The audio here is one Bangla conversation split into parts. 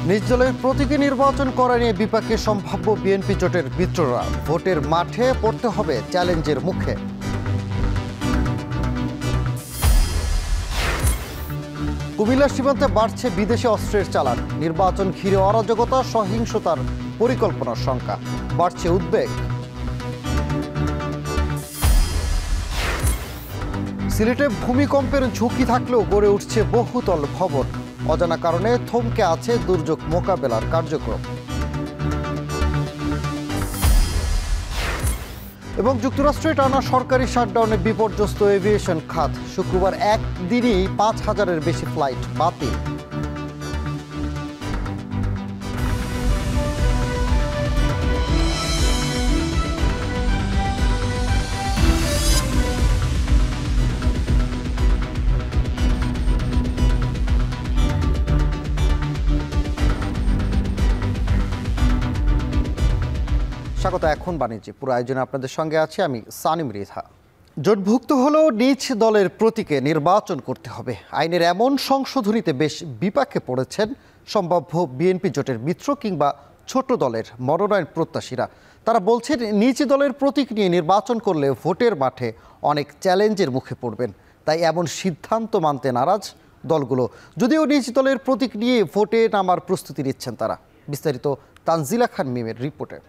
নিজ দলের প্রতীকী নির্বাচন করা নিয়ে বিপাকে সম্ভাব্য বিএনপি জোটের মিত্ররা। ভোটের মাঠে পড়তে হবে চ্যালেঞ্জের মুখে। কুমিল্লা সীমান্তে বাড়ছে বিদেশি অস্ত্রের চালান। নির্বাচন ঘিরে অরাজকতা, সহিংসতার পরিকল্পনার শঙ্কা, বাড়ছে উদ্বেগ। সিলেটে ভূমিকম্পের ঝুঁকি থাকলেও গড়ে উঠছে বহুতল ভবন। অজানা কারণে থমকে আছে দুর্যোগ মোকাবেলার কার্যক্রম। এবং যুক্তরাষ্ট্রে টানা সরকারি শাটডাউনে বিপর্যস্ত এভিয়েশন খাত। শুক্রবার একদিনেই ৫,০০০-এর বেশি ফ্লাইট বাতিল। স্বাগত। এখন বাণিজ্য পুরো আয়োজনে আপনাদের সঙ্গে আছে আমি সানিম রিধা। জোটভুক্ত হলেও নিজ দলের প্রতীকে নির্বাচন করতে হবে, আইনের এমন সংশোধনীতে বেশ বিপাকে পড়েছেন সম্ভাব্য বিএনপি জোটের মিত্র কিংবা ছোট দলের মনোনয়ন প্রত্যাশীরা। তারা বলছেন নিজ দলের প্রতীক নিয়ে নির্বাচন করলে ভোটের মাঠে অনেক চ্যালেঞ্জের মুখে পড়বেন, তাই এমন সিদ্ধান্ত মানতে নারাজ দলগুলো। যদিও নিজ দলের প্রতীক নিয়ে ভোটে নামার প্রস্তুতি নিচ্ছেন তারা। বিস্তারিত তানজিলা খান মিমের রিপোর্টে।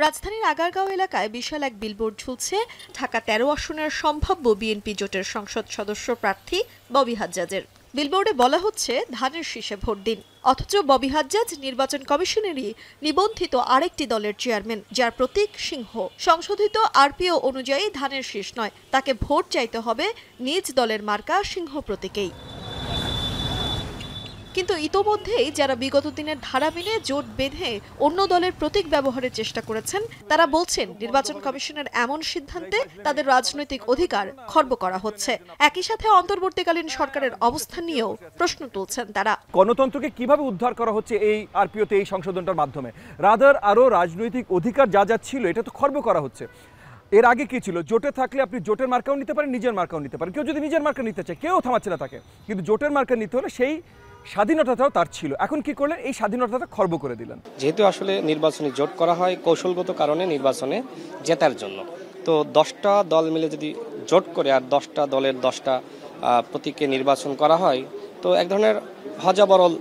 রাজধানীর আগারগাঁও এলাকায় বিশাল এক বিলবোর্ড ঝুলছে ঢাকা ১৩ আসনের সম্ভাব্য বিএনপি জোটের সংসদ সদস্য প্রার্থী ববি হাজ্জাজের। বিলবোর্ডে বলা হচ্ছে ধানের শীষে ভোট দিন, অথচ ববি হাজ্জাজ নির্বাচন কমিশনেরই নিবন্ধিত আরেকটি দলের চেয়ারম্যান, যার প্রতীক সিংহ। সংশোধিত আরপিও অনুযায়ী ধানের শীষ নয়, তাকে ভোট চাইতে হবে নিজ দলের মার্কা সিংহ প্রতীকেই। কিন্তু ইতোমধ্যেই যারা বিগত দিনের ধারা মেনে জোট বেঁধে অন্য দলের প্রতীক ব্যবহারের চেষ্টা করেছেন, তারা বলছেন নির্বাচন কমিশনের এমন সিদ্ধান্তে তাদের রাজনৈতিক অধিকার খর্ব করা হচ্ছে। একই সাথে অন্তর্বর্তীকালীন সরকারের অবস্থান নিয়েও প্রশ্ন তুলছেন তারা। গণতন্ত্রকে কিভাবে উদ্ধার করা হচ্ছে এই আরপিওতে, এই সংশোধনটার মাধ্যমে? রাদার আরও রাজনৈতিক অধিকার যা যা ছিল এটা তো খর্ব করা হচ্ছে। এর আগে কি ছিল? জোটে থাকলে আপনি জোটের মার্কাও নিতে পারেন, নিজের মার্কাও নিতে পারেন। কেউ যদি নিজের মার্কা নিতে চায় কেউ থামাচ্ছে না তাকে, কিন্তু জোটের মার্কা নিতে হলে সেই স্বাধীনতাটাও তার ছিল। এখন কি করলেন? এই স্বাধীনতাটা খর্ব করে দিলেন। যেহেতু আসলে নির্বাচনী জোট করা হয় কৌশলগত কারণে নির্বাচনে জেতার জন্য, তো 10টা দল মিলে যদি জোট করে আর 10টা দলের 10টা প্রতীকে নির্বাচন করা হয়, তো এক ধরনের হজাবরল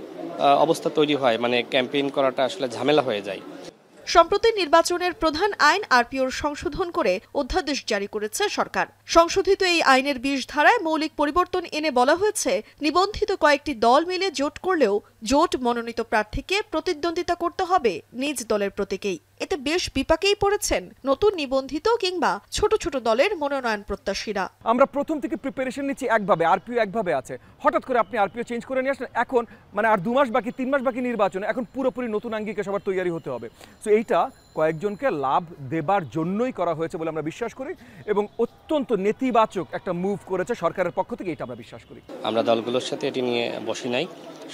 অবস্থা তৈরি হয়, মানে ক্যাম্পেইন করাটা আসলে ঝামেলা হয়ে যায়। সম্প্রতি নির্বাচনের প্রধান আইন আরপিওর সংশোধন করে অধ্যাদেশ জারি করেছে সরকার। সংশোধিত এই আইনের 20 ধারায় মৌলিক পরিবর্তন এনে বলা হয়েছে, নিবন্ধিত কয়েকটি দল মিলে জোট করলেও জোট মনোনীত প্রার্থীকে প্রতিদ্বন্দ্বিতা করতে হবে নিজ দলের প্রতীকেই। এতে বেশ বিপাকেই পড়েছেন নতুন নিবন্ধিত কিংবা ছোট ছোট দলের মনোনয়ন প্রত্যাশীরা। আমরা প্রথম থেকে প্রিপারেশন নিচ্ছি একভাবে, আরপিও একভাবে আছে, হঠাৎ করে আপনি আরপিও চেঞ্জ করে নিয়ে আসলেন। এখন মানে আর 2 মাস বাকি, 3 মাস বাকি নির্বাচনে, এখন পুরোপুরি নতুন আঙ্গিকে সবার তৈরি হতে হবে। সো এইটা কয়েকজনকে লাভ দেবার জন্যই করা হয়েছে বলে আমরা বিশ্বাস করি, এবং অত্যন্ত নেতিবাচক একটা মুভ করেছে সরকারের পক্ষ থেকে, এটা আমরা বিশ্বাস করি। আমরা দলগুলোর সাথে এটি নিয়ে বসি নাই,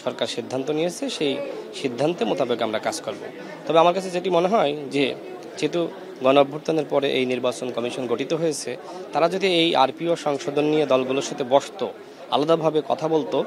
সরকার সিদ্ধান্ত নিয়েছে, সেই সিদ্ধান্তে মোতাবেক আমরা কাজ করব। তবে আমার কাছে যেটি মনে হয় যে যেহেতু গণ অভ্যুত্থানের পরে এই নির্বাচন কমিশন গঠিত হয়েছে, তারা যদি এই আরপিও সংশোধন নিয়ে দলগুলোর সাথে বসতো, আলাদাভাবে কথা বলতো,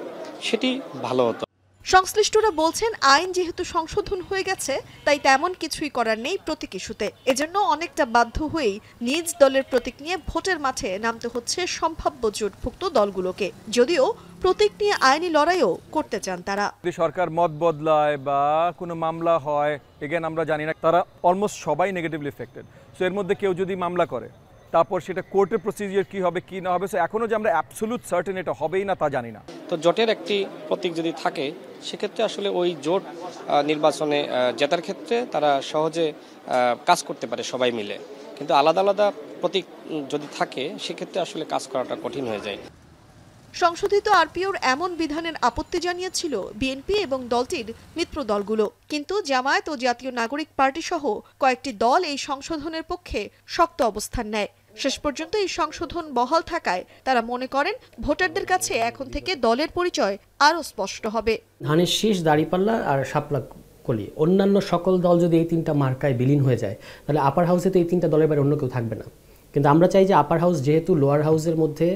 সেটি ভালো হতো। সংশ্লিষ্টরা বলছেন আইন যেহেতু সংশোধন হয়ে গেছে, তাই তেমন কিছুই করার নেই প্রতীক ইস্যুতে। এজন্য অনেকটা বাধ্য হয়েই নিজ দলের প্রতীক নিয়ে ভোটের মাঠে নামতে হচ্ছে সম্ভাব্য জোটভুক্ত দলগুলোকে, যদিও প্রতীক নিয়ে আইনি লড়াইও করতে চান তারা। যদি সরকার মত বদলায় বা কোনো মামলা হয়, এগেন আমরা জানি না, তারা অলমোস্ট সবাই নেগেটিভলি এফেক্টেড। সো এর মধ্যে কেউ যদি মামলা করে, তারপর সেটা কোর্টের প্রসিজিওর কি হবে কি না হবে, সো এখনো যে আমরা অ্যাবসলিউট সার্টেন এটা হবেই না তা জানি না। তো জোটের একটি প্রতীক যদি থাকে, সেক্ষেত্রে আসলে ওই জোট নির্বাচনে জেতার ক্ষেত্রে তারা সহজে কাজ করতে পারে সবাই মিলে। কিন্তু আলাদা আলাদা প্রতীক যদি থাকে, সেক্ষেত্রে আসলে কাজ করাটা কঠিন হয়ে যায়। সংশোধিত আরপিওর এমন বিধানের আপত্তি জানিয়েছিল বিএনপি এবং দলটির মিত্র দলগুলো, কিন্তু জামায়াত ও জাতীয় নাগরিক পার্টি সহ কয়েকটি দল এই সংশোধনের পক্ষে শক্ত অবস্থান নেয়। শেষ পর্যন্ত এই সংশোধন বহাল থাকায় তারা মনে করেন ভোটারদের কাছে এখন থেকে দলের পরিচয় আরও স্পষ্ট হবে। ধানের শীষ, দাঁড়িপাল্লা আর শাপলা কলি, অন্যান্য সকল দল যদি এই 3টা মার্কায় বিলীন হয়ে যায়, তাহলে আপার হাউসে তো এই 3টা দলের বাইরে অন্য কেউ থাকবে না। কিন্তু আমরা চাই যে আপার হাউস যেহেতু লোয়ার হাউসের মধ্যে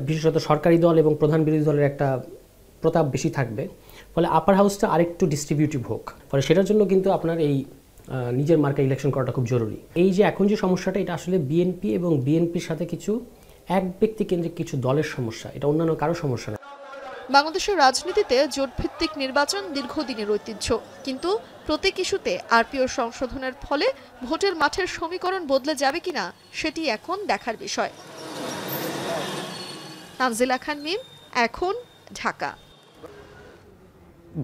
বিশেষত সরকারি দল এবং প্রধান বিরোধী দলের একটা প্রতাপ বেশি থাকবে, ফলে আপার হাউসটা আরেকটু ডিস্ট্রিবিউটিভ হোক। ফলে সেটার জন্য কিন্তু আপনার এই নিজের মার্কা ইলেকশন করাটা খুব জরুরি। এই যে এখন যে সমস্যাটা, এটা আসলে বিএনপি এবং বিএনপির সাথে কিছু এক ব্যক্তি কেন্দ্রিক কিছু দলের সমস্যা, এটা অন্যান্য কারো সমস্যা না। বাংলাদেশের রাজনীতিতে জোটভিত্তিক নির্বাচন দীর্ঘদিনের ঐতিহ্য, কিন্তু প্রতীক ইস্যুতে আরপিও সংশোধনের ফলে ভোটের মাঠের সমীকরণ বদলে যাবে কিনা সেটি এখন দেখার বিষয়। তানজিলা খান মিম, এখন, ঢাকা।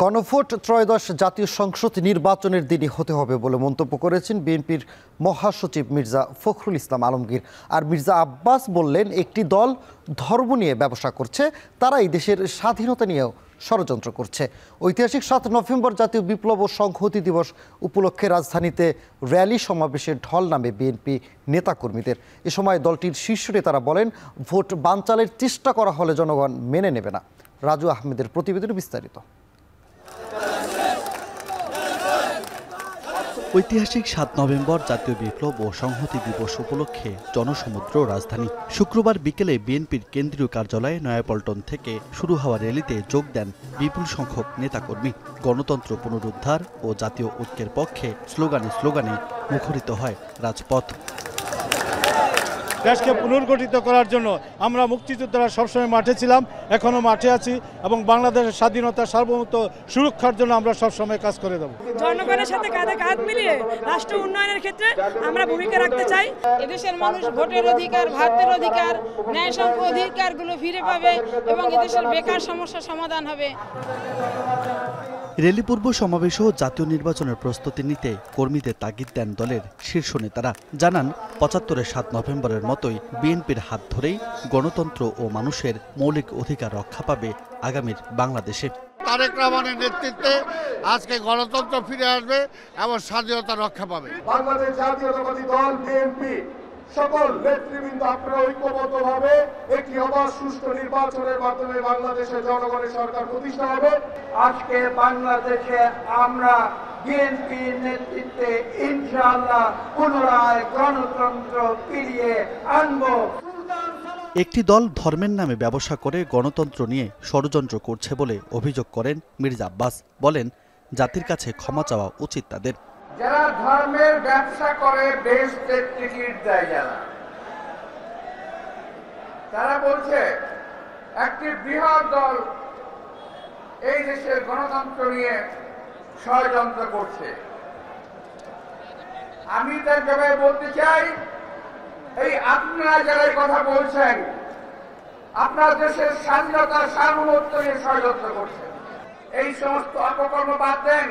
গণভোট ত্রয়োদশ জাতীয় সংসদ নির্বাচনের দিনই হতে হবে বলে মন্তব্য করেছেন বিএনপির মহাসচিব মির্জা ফখরুল ইসলাম আলমগীর। আর মির্জা আব্বাস বললেন, একটি দল ধর্ম নিয়ে ব্যবসা করছে, তারা এই দেশের স্বাধীনতা নিয়েও ষড়যন্ত্র করছে। ঐতিহাসিক 7 নভেম্বর জাতীয় বিপ্লব ও সংহতি দিবস উপলক্ষে রাজধানীতে র্যালি সমাবেশের ঢল নামে বিএনপি নেতাকর্মীদের। এ সময় দলটির শীর্ষ নেতারা বলেন, ভোট বানচালের চেষ্টা করা হলে জনগণ মেনে নেবে না। রাজু আহমেদের প্রতিবেদনে বিস্তারিত। ঐতিহাসিক 7 নভেম্বর জাতীয় বিপ্লব ও সংহতি দিবস উপলক্ষে জনসমুদ্র রাজধানী। শুক্রবার বিকেলে বিএনপির কেন্দ্রীয় কার্যালয়ে নয়াপল্টন থেকে শুরু হওয়া র্যালিতে যোগ দেন বিপুল সংখ্যক নেতাকর্মী। গণতন্ত্র পুনরুদ্ধার ও জাতীয় ঐক্যের পক্ষে স্লোগানে স্লোগানে মুখরিত হয় রাজপথ। দেশকে পুনর্গঠিত করার জন্য আমরা মুক্তিযোদ্ধারা সবসময় মাঠে ছিলাম, এখনো মাঠে আছি এবং বাংলাদেশের স্বাধীনতা সার্বভৌমত্ব সুরক্ষার জন্য আমরা সবসময় কাজ করে দেব। জনগণের সাথে কাঁধে কাঁধ মিলিয়ে রাষ্ট্র উন্নয়নের ক্ষেত্রে আমরা ভূমিকা রাখতে চাই। এদেশের মানুষ ভোটের অধিকার, ভাতের অধিকার, ন্যায়সঙ্গ অধিকারগুলো ফিরে পাবে এবং এদেশের বেকার সমস্যার সমাধান হবে। র্যালি পূর্ব সমাবেশেও জাতীয় নির্বাচনের প্রস্তুতি নিতে কর্মীদের তাগিদ দেন দলের শীর্ষ নেতারা। জানান, ৭৫-এর 7 নভেম্বরের মতোই বিএনপির হাত ধরেই গণতন্ত্র ও মানুষের মৌলিক অধিকার রক্ষা পাবে আগামীর বাংলাদেশে। তারেক রহমানের নেতৃত্বে আজকে গণতন্ত্র ফিরে আসবে এবং স্বাধীনতা রক্ষা পাবে। বাংলাদেশ জাতীয়তাবাদী দল বিএনপি সকল নেতৃবৃন্দ আপনারা ঐক্যবদ্ধভাবে একটি অবাধ সুষ্ঠু নির্বাচনের মাধ্যমে বাংলাদেশের জনগণের সরকার প্রতিষ্ঠা হবে। আজকে বাংলাদেশে আমরা বিএনপির নেতৃত্বে ইনশাআল্লাহ পুনরায় গণতন্ত্র ফিরিয়ে আনব। একটি দল ধর্মের নামে ব্যবসা করে গণতন্ত্র নিয়ে ষড়যন্ত্র করছে বলে অভিযোগ করেন মির্জা আব্বাস। বলেন, জাতির কাছে ক্ষমা চাওয়া উচিত তাদের। যারা ধর্মের ব্যবসা করে বেহেশতের টিকিট দেয়, তারা বলছে একটি বৃহৎ দল এই দেশের গণতন্ত্র নিয়ে ষড়যন্ত্র করছে। আমি তার জবাবে বলতে চাই, এই আপনারা যারা কথা বলছেন, আপনার দেশের স্বাধীনতা সার্বভৌমত্ব নিয়ে ষড়যন্ত্র করছেন। এই সমস্ত অপকর্ম বাদ দেন।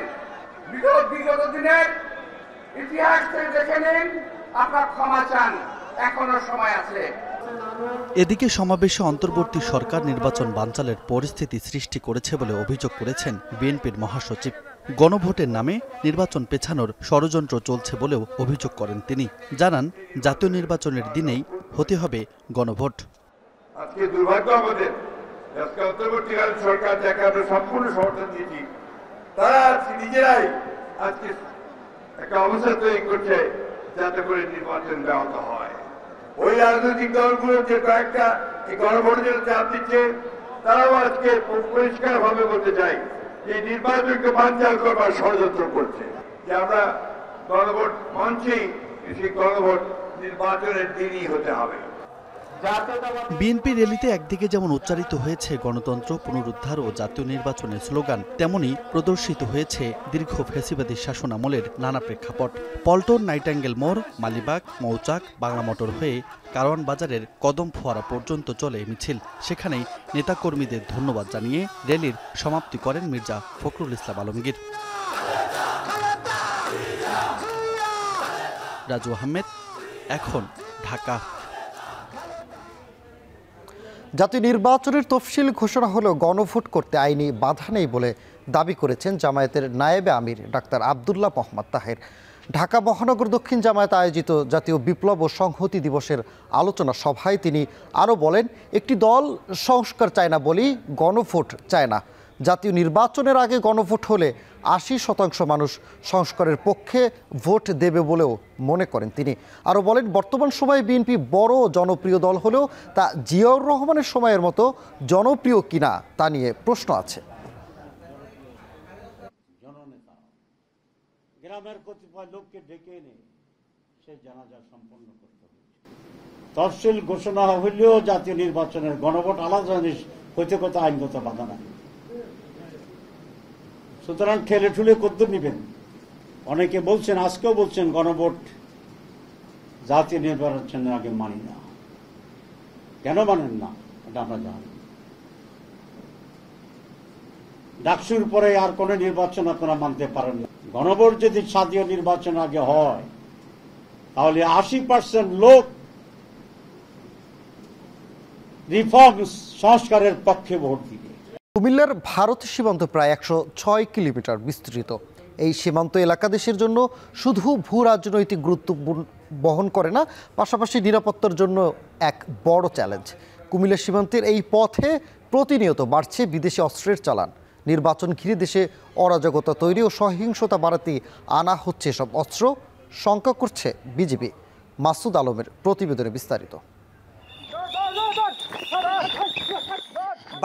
বিগত দিনের ইতিহাস থেকে দেখে নিন, আপনার ক্ষমা চান, এখনো সময় আছে। এদিকে সমাবেশে অন্তর্বর্তী সরকার নির্বাচন বানচালের পরিস্থিতি সৃষ্টি করেছে বলে অভিযোগ করেছেন বিএনপির মহাসচিব। গণভোটের নামে নির্বাচন পেছানোর ষড়যন্ত্র চলছে বলেও অভিযোগ করেন তিনি। জানান, জাতীয় নির্বাচনের দিনেই হতে হবে গণভোট। আজকে দুর্ভাগ্য আমাদের, আজকে অন্তর্বর্তীকালীন সরকার যাকে আমরা সম্পূর্ণ সমর্থন দিয়েছি, তারা আজকে নিজেরাই আজকে একটা অবস্থা তৈরি করছে যাতে করে নির্বাচন ব্যাহত হয়। ওই রাজনৈতিক দলগুলো যে কয়েকটা এই গণভোটের জন্য চাপ দিচ্ছে, তারাও আজকে পরিষ্কার ভাবে বলতে চাই যে নির্বাচনকে বানচাল করবার ষড়যন্ত্র করছে। যে আমরা গণভোট মঞ্চেই সেই গণভোট নির্বাচনের দিনই হতে হবে। বিএনপি র্যালিতে একদিকে যেমন উচ্চারিত হয়েছে গণতন্ত্র পুনরুদ্ধার ও জাতীয় নির্বাচনের স্লোগান, তেমনি প্রদর্শিত হয়েছে দীর্ঘ ফ্যাসিবাদী শাসনামলের নানা প্রেক্ষাপট। পল্টন, নাইটাঙ্গেল মোড়, মালিবাগ, মৌচাক, বাংলা মোটর হয়ে কারওয়ান বাজারের কদম ফোয়ারা পর্যন্ত চলে মিছিল। সেখানেই নেতাকর্মীদের ধন্যবাদ জানিয়ে র্যালির সমাপ্তি করেন মির্জা ফখরুল ইসলাম আলমগীর। রাজু আহমেদ, এখন, ঢাকা। জাতীয় নির্বাচনের তফসিল ঘোষণা হলেও গণভোট করতে আইনি বাধা নেই বলে দাবি করেছেন জামায়াতের নায়েবে আমির ডাক্তার আব্দুল্লাহ মোহাম্মদ তাহের। ঢাকা মহানগর দক্ষিণ জামায়াত আয়োজিত জাতীয় বিপ্লব ও সংহতি দিবসের আলোচনা সভায় তিনি আরও বলেন, একটি দল সংস্কার চায় না বলেই গণভোট চায় না। জাতীয় নির্বাচনের আগে গণভোট হলে ৮০% মানুষ সংস্কারের পক্ষে ভোট দেবে বলেও মনে করেন তিনি। আরও বলেন, বর্তমান সময়ে বিএনপি বড় জনপ্রিয় দল হলেও তা জিয়াউর রহমানের সময়ের মতো জনপ্রিয় কিনা তা নিয়ে প্রশ্ন আছে। গ্রামের কতিপয় লোককে ডেকে এনে সেই জানাজা সম্পন্ন করতে হবে। তফসিল ঘোষণা হইলেও জাতীয় নির্বাচনের গণভোট আলাদা জিনিস হইতে কথা আইনগত বাধা নাই। সুতরাং ঠেলে ঠুলে কদ্দুর নিবেন। অনেকে বলছেন, আজকেও বলছেন গণভোট জাতীয় নির্বাচনের আগে মানি না। কেন মানেন না এটা আমরা জানি। ডাকসুর পরে আর কোন নির্বাচন আপনারা মানতে পারেন না। গণভোট যদি জাতীয় নির্বাচন আগে হয় তাহলে ৮০% লোক রিফর্মস সংস্কারের পক্ষে ভোট দিবে। কুমিল্লার ভারত সীমান্ত প্রায় ১০৬ কিলোমিটার বিস্তৃত। এই সীমান্ত এলাকা দেশের জন্য শুধু ভূ রাজনৈতিক গুরুত্ব বহন করে না, পাশাপাশি নিরাপত্তার জন্য এক বড় চ্যালেঞ্জ। কুমিল্লা সীমান্তের এই পথে প্রতিনিয়ত বাড়ছে বিদেশি অস্ত্রের চালান। নির্বাচন ঘিরে দেশে অরাজকতা তৈরি ও সহিংসতা বাড়াতে আনা হচ্ছে সব অস্ত্র, শঙ্কা করছে বিজিবি। মাসুদ আলমের প্রতিবেদনে বিস্তারিত।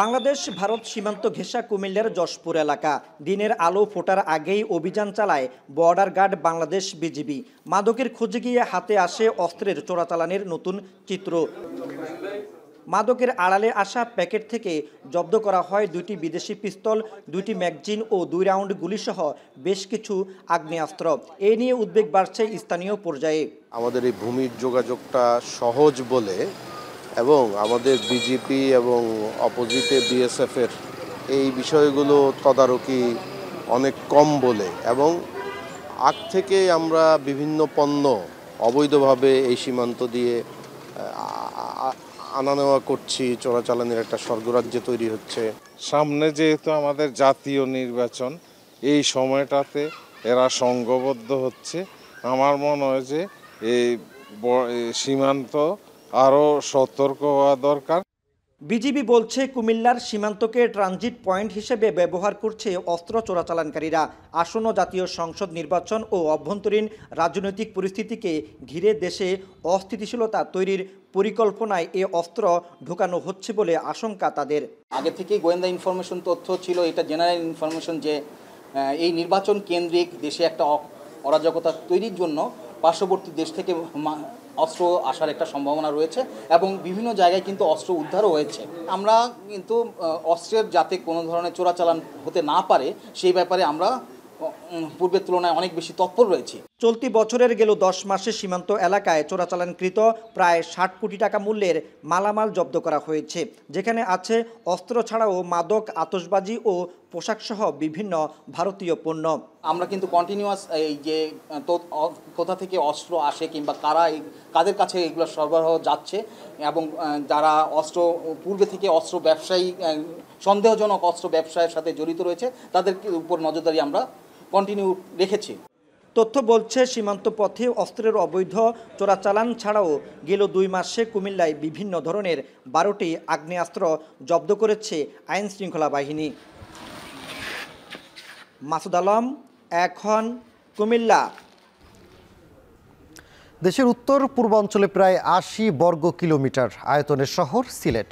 বাংলাদেশ ভারত সীমান্ত ঘেঁষা কুমিল্লার যশপুর এলাকা। দিনের আলো ফোটার আগেই অভিযান চালায় বর্ডার গার্ড বাংলাদেশ বিজিবি। মাদকের খোঁজে গিয়ে হাতে আসে অস্ত্রের চোরাচালানের নতুন চিত্র। মাদকের আড়ালে আসা প্যাকেট থেকে জব্দ করা হয় 2টি বিদেশি পিস্তল, 2টি ম্যাগজিন ও 2 রাউন্ড গুলিসহ বেশ কিছু আগ্নেয়াস্ত্র। এ নিয়ে উদ্বেগ বাড়ছে স্থানীয় পর্যায়ে। আমাদের এই ভূমির যোগাযোগটা সহজ বলে এবং আমাদের বিজেপি এবং অপোজিটে বিএসএফের এই বিষয়গুলো তদারকি অনেক কম বলে এবং আগ থেকে আমরা বিভিন্ন পণ্য অবৈধভাবে এই সীমান্ত দিয়ে আনা নেওয়া করছি, চোরাচালানের একটা স্বর্গরাজ্য তৈরি হচ্ছে। সামনে যেহেতু আমাদের জাতীয় নির্বাচন, এই সময়টাতে এরা সংঘবদ্ধ হচ্ছে। আমার মনে হয় যে এই সীমান্ত আরও সতর্ক হওয়া দরকার। বিজিবি বলছে, কুমিল্লার সীমান্তকে ট্রানজিট পয়েন্ট হিসেবে ব্যবহার করছে অস্ত্র চোরাচালানকারীরা। আসন্ন জাতীয় সংসদ নির্বাচন ও অভ্যন্তরীণ রাজনৈতিক পরিস্থিতিকে ঘিরে দেশে অস্থিতিশীলতা তৈরির পরিকল্পনায় এ অস্ত্র ঢোকানো হচ্ছে বলে আশঙ্কা তাদের। আগে থেকেই গোয়েন্দা ইনফরমেশন তথ্য ছিল, এটা জেনারেল ইনফরমেশন, যে এই নির্বাচন কেন্দ্রিক দেশে একটা অরাজকতা তৈরির জন্য পার্শ্ববর্তী দেশ থেকে অস্ত্র আসার একটা সম্ভাবনা রয়েছে এবং বিভিন্ন জায়গায় কিন্তু অস্ত্র উদ্ধারও হয়েছে। আমরা কিন্তু অস্ত্রের যাতে কোনো ধরনের চোরাচালান হতে না পারে সেই ব্যাপারে আমরা পূর্বের তুলনায় অনেক বেশি তৎপর রয়েছি। চলতি বছরের গেল 10 মাসে সীমান্ত এলাকায় চোরাচালানকৃত প্রায় 60 কোটি টাকা মূল্যের মালামাল জব্দ করা হয়েছে, যেখানে আছে অস্ত্র ছাড়াও মাদক, আতশবাজি ও পোশাকসহ বিভিন্ন ভারতীয় পণ্য। আমরা কিন্তু কন্টিনিউয়াস এই যে কোথা থেকে অস্ত্র আসে কিংবা কাদের কাছে এগুলো সরবরাহ যাচ্ছে এবং যারা অস্ত্র পূর্বে থেকে অস্ত্র ব্যবসায়ী, সন্দেহজনক অস্ত্র ব্যবসায়ের সাথে জড়িত রয়েছে, তাদের উপর নজরদারি আমরা কন্টিনিউ রেখেছি। তথ্য বলছে, সীমান্ত পথে অস্ত্রের অবৈধ চোরাচালান ছাড়াও গেল 2 মাসে কুমিল্লায় বিভিন্ন ধরনের 12টি আগ্নেয়াস্ত্র জব্দ করেছে আইন শৃঙ্খলা বাহিনী। মাসুদ আলম, এখন, কুমিল্লা। দেশের উত্তর পূর্বাঞ্চলে প্রায় 80 বর্গ কিলোমিটার আয়তনের শহর সিলেট।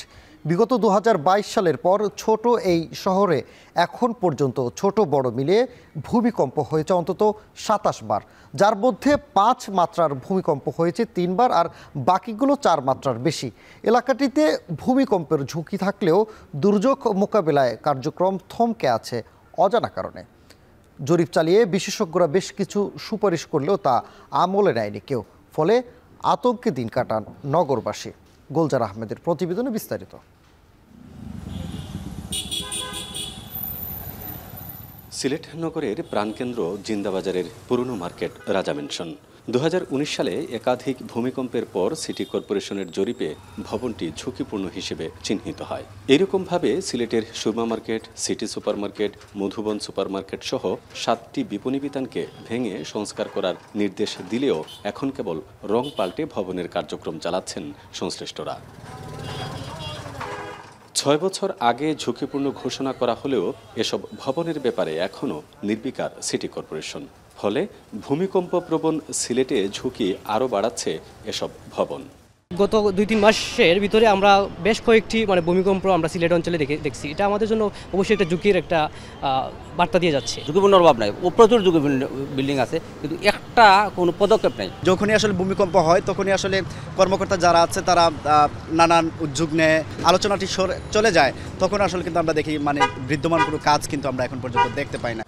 বিগত 2022 সালের পর ছোট এই শহরে এখন পর্যন্ত ছোট বড় মিলিয়ে ভূমিকম্প হয়েছে অন্তত 27 বার, যার মধ্যে 5 মাত্রার ভূমিকম্প হয়েছে 3 বার আর বাকিগুলো 4 মাত্রার বেশি। এলাকাটিতে ভূমিকম্পের ঝুঁকি থাকলেও দুর্যোগ মোকাবেলায় কার্যক্রম থমকে আছে অজানা কারণে। জরিপ চালিয়ে বিশেষজ্ঞরা বেশ কিছু সুপারিশ করলেও তা আমলে নেয়নি কেউ, ফলে আতঙ্কে দিন কাটান নগরবাসী। গোলজার আহমেদের প্রতিবেদনে বিস্তারিত। সিলেট নগরের প্রাণকেন্দ্র জিন্দাবাজারের পুরনো মার্কেট রাজা মেনশন। 2019 সালে একাধিক ভূমিকম্পের পর সিটি কর্পোরেশনের জরিপে ভবনটি ঝুঁকিপূর্ণ হিসেবে চিহ্নিত হয়। এরকমভাবে সিলেটের Surma market, city supermarket, Madhuban supermarket সহ 7টি বিপণী বিতানকে ভেঙে সংস্কার করার নির্দেশ দিলেও এখন কেবল রং পাল্টে ভবনের কার্যক্রম চালাচ্ছেন সংশ্লিষ্টরা। 6 বছর আগে ঝুঁকিপূর্ণ ঘোষণা করা হলেও এসব ভবনের ব্যাপারে এখনও নির্বিকার সিটি কর্পোরেশন। ফলে ভূমিকম্প প্রবণ সিলেটে ঝুঁকি আরও বাড়াচ্ছে এসব ভবন। গত 2-3 মাসের ভিতরে আমরা বেশ কয়েকটি ভূমিকম্প আমরা সিলেট অঞ্চলে দেখছি। এটা আমাদের জন্য অবশ্যই একটা ঝুঁকির একটা বার্তা দিয়ে যাচ্ছে। ঝুঁকিপূর্ণ অভাব নাই, প্রচুর ঝুঁকিপূর্ণ বিল্ডিং আছে, কিন্তু একটা কোনো পদক্ষেপ নেই। যখনই আসলে ভূমিকম্প হয় তখনই আসলে কর্মকর্তা যারা আছে তারা নানান উদ্যোগ নেয়, আলোচনাটি চলে যায়, তখন আসলে কিন্তু আমরা দেখি বিদ্যমান কোনো কাজ কিন্তু আমরা এখন পর্যন্ত দেখতে পাই না।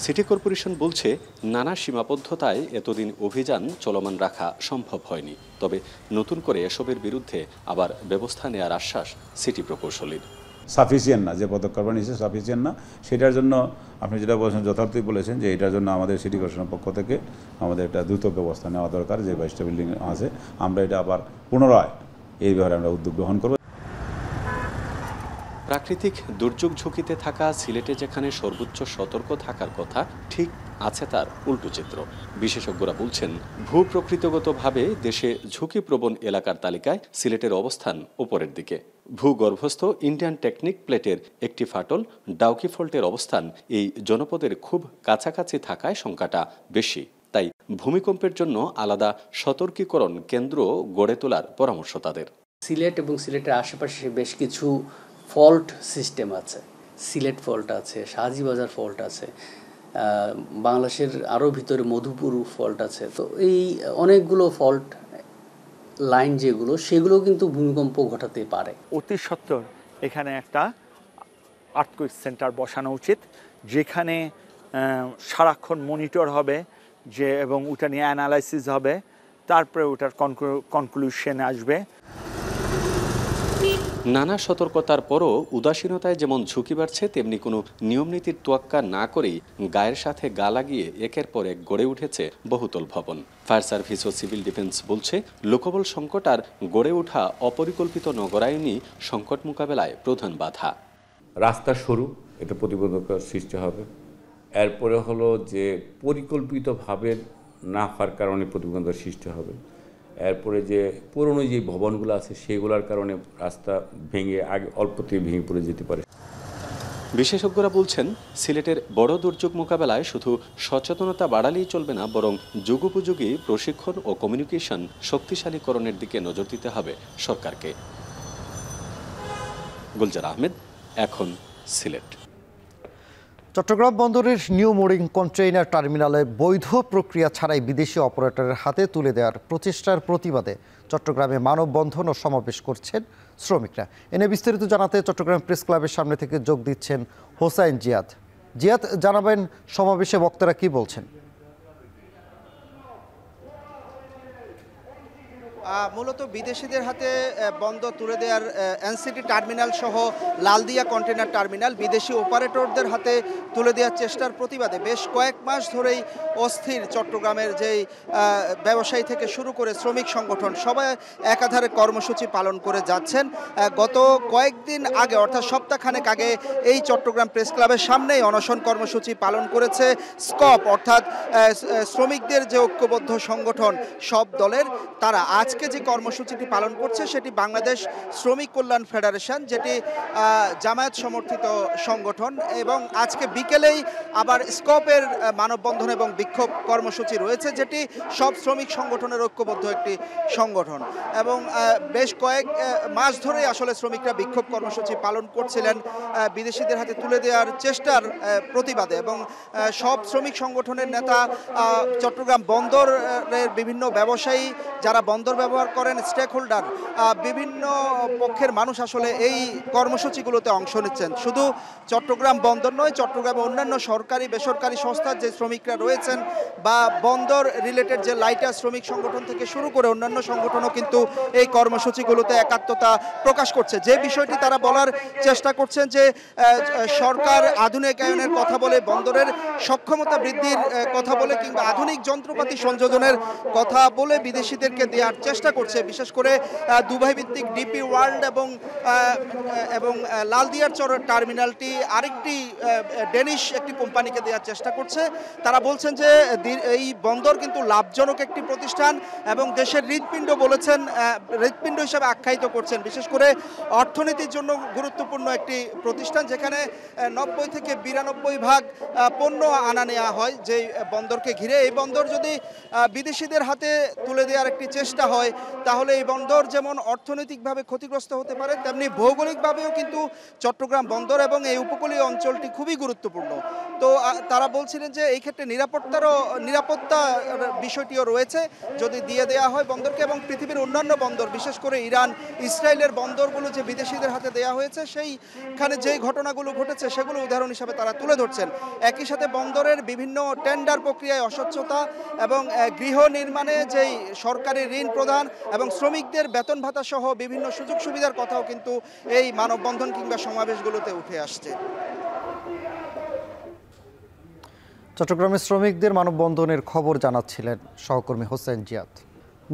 সিটি কর্পোরেশন বলছে নানা সীমাবদ্ধতায় এতদিন অভিযান চলমান রাখা সম্ভব হয়নি। তবে নতুন করে এসবের বিরুদ্ধে আবার ব্যবস্থা নেওয়ার আশ্বাস সিটি প্রকৌশলীর। সাফিসিয়েন্ট না, যে পদক্ষেপ নিয়েছে সাফিসিয়েন্ট না, সেটার জন্য আপনি যেটা বলছেন যথার্থই বলেছেন যে এটার জন্য আমাদের সিটি কর্পোরেশনের পক্ষ থেকে আমাদের একটা দ্রুত ব্যবস্থা নেওয়া দরকার। যে 22টা বিল্ডিং আছে আমরা এটা আবার পুনরায় এই ব্যাপারে আমরা উদ্যোগ গ্রহণ করব। প্রাকৃতিক দুর্যোগ ঝুঁকিতে থাকা সিলেটে যেখানে সর্বোচ্চ সতর্ক থাকার কথা, ঠিক আছে তার উল্টো চিত্র। বিশেষজ্ঞরা বলছেন ভূপ্রকৃতিগতভাবে দেশে ঝুঁকিপ্রবণ এলাকার তালিকায় সিলেটের অবস্থান উপরের দিকে। ভূগর্ভস্থ ইন্ডিয়ান টেকনিক প্লেটের একটি ফাটল ডাউকি ফল্টের অবস্থান এই জনপদের খুব কাছাকাছি থাকায় সংখ্যাটা বেশি। তাই ভূমিকম্পের জন্য আলাদা সতর্কীকরণ কেন্দ্র গড়ে তোলার পরামর্শ তাদের। সিলেট এবং সিলেটের আশেপাশে বেশ কিছু ফল্ট সিস্টেম আছে। সিলেট ফল্ট আছে, শাহজিবাজার ফল্ট আছে, বাংলাদেশের আরও ভিতরে মধুপুর ফল্ট আছে। তো এই অনেকগুলো ফল্ট লাইন যেগুলো, সেগুলো কিন্তু ভূমিকম্প ঘটাতে পারে। অতি সত্বর এখানে একটা আর্থকুইক সেন্টার বসানো উচিত, যেখানে সারাক্ষণ মনিটর হবে এবং ওটা নিয়ে অ্যানালাইসিস হবে, তারপরে ওটার কনক্লুশন আসবে। নানা সতর্কতার পরও উদাসীনতায় যেমন ঝুঁকি বাড়ছে, তেমনি কোনো নিয়মনীতির তোয়াক্কা না করেই গায়ের সাথে গা লাগিয়ে একের পর এক গড়ে উঠেছে বহুতল ভবন। ফায়ার সার্ভিস ও সিভিল ডিফেন্স বলছে লোকবল সংকট আর গড়ে ওঠা অপরিকল্পিত নগরায়নই সংকট মোকাবেলায় প্রধান বাধা। রাস্তা সরু, এটা প্রতিবন্ধকতার সৃষ্টি হবে। এরপরে হলো যে পরিকল্পিতভাবে না হওয়ার কারণে প্রতিবন্ধকতার সৃষ্টি হবে। এরপরে যে পুরনো যে ভবনগুলো আছে সেগুলোর কারণে রাস্তা ভেঙে অল্পতেই ভেঙে পড়ে যেতে পারে। বিশেষজ্ঞরা বলছেন সিলেটের বড় দুর্যোগ মোকাবেলায় শুধু সচেতনতা বাড়ালেই চলবে না, বরং যুগোপযোগী প্রশিক্ষণ ও কমিউনিকেশন শক্তিশালীকরণের দিকে নজর দিতে হবে সরকারকে। গুলজার আহমেদ, এখন সিলেট। চট্টগ্রাম বন্দরের নিউ মোরিং কন্টেইনার টার্মিনালে বৈধ প্রক্রিয়া ছাড়াই বিদেশি অপারেটরের হাতে তুলে দেওয়ার প্রচেষ্টার প্রতিবাদে চট্টগ্রামে মানববন্ধন ও সমাবেশ করছেন শ্রমিকরা। এনে বিস্তারিত জানাতে চট্টগ্রাম প্রেস ক্লাবের সামনে থেকে যোগ দিচ্ছেন হোসাইন জিয়াদ। জিয়াদ, জানাবেন সমাবেশে বক্তারা কি বলছেন? মূলত বিদেশিদের হাতে বন্দর তুলে দেওয়ার এনসিটি টার্মিনাল সহ লালদিয়া কন্টেনার টার্মিনাল বিদেশি অপারেটরদের হাতে তুলে দেওয়ার চেষ্টার প্রতিবাদে বেশ কয়েক মাস ধরেই অস্থির চট্টগ্রামের যেই ব্যবসায়ী থেকে শুরু করে শ্রমিক সংগঠন সবাই একাধারে কর্মসূচি পালন করে যাচ্ছেন। গত কয়েকদিন আগে অর্থাৎ সপ্তাহখানেক আগে এই চট্টগ্রাম প্রেস ক্লাবের সামনেই অনশন কর্মসূচি পালন করেছে স্কপ, অর্থাৎ শ্রমিকদের যে ঐক্যবদ্ধ সংগঠন সব দলের। তারা আজকে যে কর্মসূচিটি পালন করছে সেটি বাংলাদেশ শ্রমিক কল্যাণ ফেডারেশন, যেটি জামায়াত সমর্থিত সংগঠন, এবং আজকে বিকেলেই আবার স্কপের মানববন্ধন এবং বিক্ষোভ কর্মসূচি রয়েছে, যেটি সব শ্রমিক সংগঠনের ঐক্যবদ্ধ একটি সংগঠন। এবং বেশ কয়েক মাস ধরেই আসলে শ্রমিকরা বিক্ষোভ কর্মসূচি পালন করছিলেন বিদেশিদের হাতে তুলে দেওয়ার চেষ্টার প্রতিবাদে। এবং সব শ্রমিক সংগঠনের নেতা, চট্টগ্রাম বন্দরের বিভিন্ন ব্যবসায়ী যারা বন্দর ব্যবহার করেন, স্টেক হোল্ডার, বিভিন্ন পক্ষের মানুষ আসলে এই কর্মসূচিগুলোতে অংশ নিচ্ছেন। শুধু চট্টগ্রাম বন্দর নয়, চট্টগ্রামে অন্যান্য সরকারি বেসরকারি সংস্থার যে শ্রমিকরা রয়েছেন বা বন্দর রিলেটেড যে লাইটার শ্রমিক সংগঠন থেকে শুরু করে অন্যান্য সংগঠনও কিন্তু এই কর্মসূচিগুলোতে একাত্মতা প্রকাশ করছে। যে বিষয়টি তারা বলার চেষ্টা করছেন যে সরকার আধুনিকায়নের কথা বলে, বন্দরের সক্ষমতা বৃদ্ধির কথা বলে, কিংবা আধুনিক যন্ত্রপাতি সংযোজনের কথা বলে বিদেশিদেরকে দেওয়ার চেষ্টা চেষ্টা করছে, বিশেষ করে দুবাই ভিত্তিক ডিপি ওয়ার্ল্ড এবং লালদিয়ার চর টার্মিনালটি আরেকটি ডেনিশ একটি কোম্পানিকে দেওয়ার চেষ্টা করছে। তারা বলছেন যে এই বন্দর কিন্তু লাভজনক একটি প্রতিষ্ঠান এবং দেশের হৃৎপিণ্ড বলেছেন, হৃৎপিণ্ড হিসেবে আখ্যায়িত করছেন। বিশেষ করে অর্থনীতির জন্য গুরুত্বপূর্ণ একটি প্রতিষ্ঠান, যেখানে 90 থেকে 92% পণ্য আনা নেওয়া হয় যে বন্দরকে ঘিরে। এই বন্দর যদি বিদেশিদের হাতে তুলে দেওয়ার একটি চেষ্টা হয়, তাহলে এই বন্দর যেমন অর্থনৈতিকভাবে ক্ষতিগ্রস্ত হতে পারে, তেমনি ভৌগোলিকভাবেও কিন্তু চট্টগ্রাম বন্দর এবং এই উপকূলীয় অঞ্চলটি খুবই গুরুত্বপূর্ণ। তো তারা বলছিলেন যে এই ক্ষেত্রে নিরাপত্তা বিষয়টিও রয়েছে যদি দিয়ে দেওয়া হয় বন্দরকে, এবং পৃথিবীর অন্যান্য বন্দর বিশেষ করে ইরান, ইসরায়েলের বন্দরগুলো যে বিদেশিদের হাতে দেওয়া হয়েছে, সেইখানে যেই ঘটনাগুলো ঘটেছে সেগুলো উদাহরণ হিসেবে তারা তুলে ধরছেন। একই সাথে বন্দরের বিভিন্ন টেন্ডার প্রক্রিয়ায় অস্বচ্ছতা এবং গৃহ নির্মাণে যেই সরকারি ঋণ প্রদান এবং শ্রমিকদের বেতন ভাতা সহ বিভিন্ন সুযোগ সুবিধার কথাও কিন্তু এই মানববন্ধন কিংবা সমাবেশগুলোতে উঠে আসছে। চট্টগ্রামের শ্রমিকদের মানববন্ধনের খবর জানাচ্ছিলেন সহকর্মী হোসেন জিয়াদ।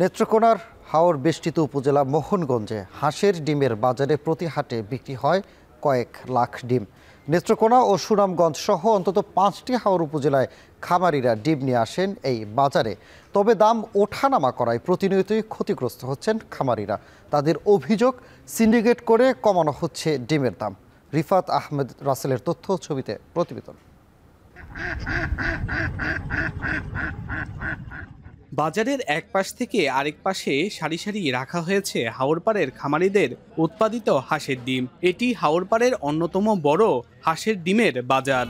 নেত্রকোনার হাওর বেষ্টিত উপজেলা মোহনগঞ্জে হাঁসের ডিমের বাজারে প্রতি হাটে বিক্রি হয় কয়েক লাখ ডিম। নেত্রকোনা ও সুনামগঞ্জ সহ অন্তত 5টি হাওর উপজেলায় খামারিরা ডিম নিয়ে আসেন এই বাজারে। তবে দাম ওঠানামা করায় প্রতিনিয়তই ক্ষতিগ্রস্ত হচ্ছেন খামারিরা। তাদের অভিযোগ, সিন্ডিকেট করে কমানো হচ্ছে ডিমের দাম। রিফাত আহমেদ রাসেলের তথ্য, ছবিতে প্রতিবেদন। বাজারের এক পাশ থেকে আরেক পাশে সারি সারি রাখা হয়েছে হাওরপাড়ের খামারিদের উৎপাদিত হাঁসের ডিম। এটি হাওরপাড়ের অন্যতম বড় হাঁসের ডিমের বাজার।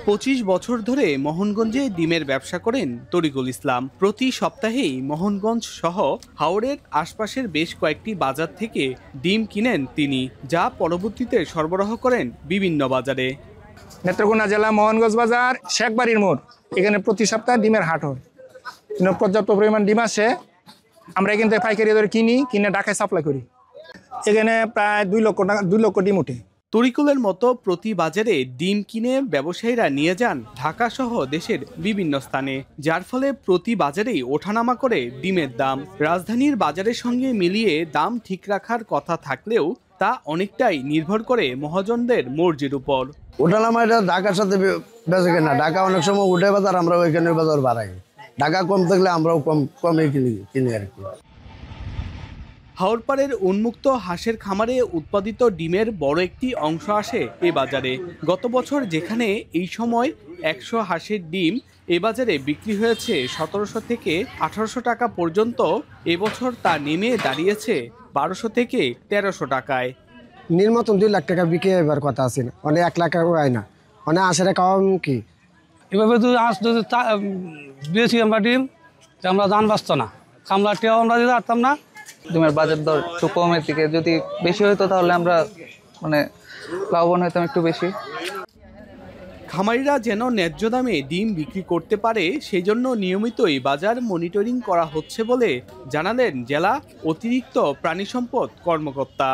25 বছর ধরে মোহনগঞ্জে ডিমের ব্যবসা করেন তরিকুল ইসলাম। প্রতি সপ্তাহেই মোহনগঞ্জ সহ হাওরের আশপাশের বেশ কয়েকটি বাজার থেকে ডিম কিনেন তিনি, যা পরবর্তীতে সরবরাহ করেন বিভিন্ন বাজারে। নেত্রকোনা জেলা মোহনগঞ্জ বাজার শেখবাড়ির মোড়, এখানে প্রতি সপ্তাহে ডিমের হাট হয়। পর্যাপ্ত পরিমাণ ডিম আসে, আমরা এখান থেকে পাইকারি দরে কিনে ঢাকায় সাপ্লাই করি। এখানে প্রায় 2 লক্ষ ডিম উঠে। তরিকুলের মতো প্রতি বাজারে ডিম কিনে ব্যবসায়ীরা নিয়ে যান ঢাকা সহ দেশের বিভিন্ন স্থানে, যার ফলে প্রতি বাজারেই ওঠানামা করে ডিমের দাম। রাজধানীর বাজারের সঙ্গে মিলিয়ে দাম ঠিক রাখার কথা থাকলেও তা অনেকটাই নির্ভর করে মহাজনদের মর্জির উপর। ওঠানামা এটা ঢাকার সাথে বেঁচে কেনা। ঢাকা অনেক সময় উঠে বাজার, আমরা ওইখানে বাজার বাড়াই। ঢাকা কম থাকলে আমরাও কমে কিনি আর কি। হাওরপাড়ের উন্মুক্ত হাঁসের খামারে উৎপাদিত ডিমের বড় একটি অংশ আসে এ বাজারে। গত বছর যেখানে এই সময় 100 হাঁসের ডিম এ বাজারে বিক্রি হয়েছে 1700 থেকে 1800 টাকা পর্যন্ত, এবছর তা নেমে দাঁড়িয়েছে 1200 থেকে 1300 টাকায়। নির্মতন 2 লাখ টাকা বিক্রি হবার কথা আছে, অনেক 1 লাখ টাকা হয় না, অনেক আশারে খাওয়া কি এভাবে যদি দিয়েছি আমরা ডিম, আমরা দান বাঁচত না, কামলাটিও আমরা দিতে পারতাম না। ডিমের বাজার দর একটু কমের দিকে, যদি বেশি হতো তাহলে আমরা লাভবান হইতাম একটু বেশি। খামারিরা যেন ন্যায্য দামে ডিম বিক্রি করতে পারে সেই জন্য নিয়মিতই বাজার মনিটরিং করা হচ্ছে বলে জানালেন জেলা অতিরিক্ত প্রাণী সম্পদ কর্মকর্তা।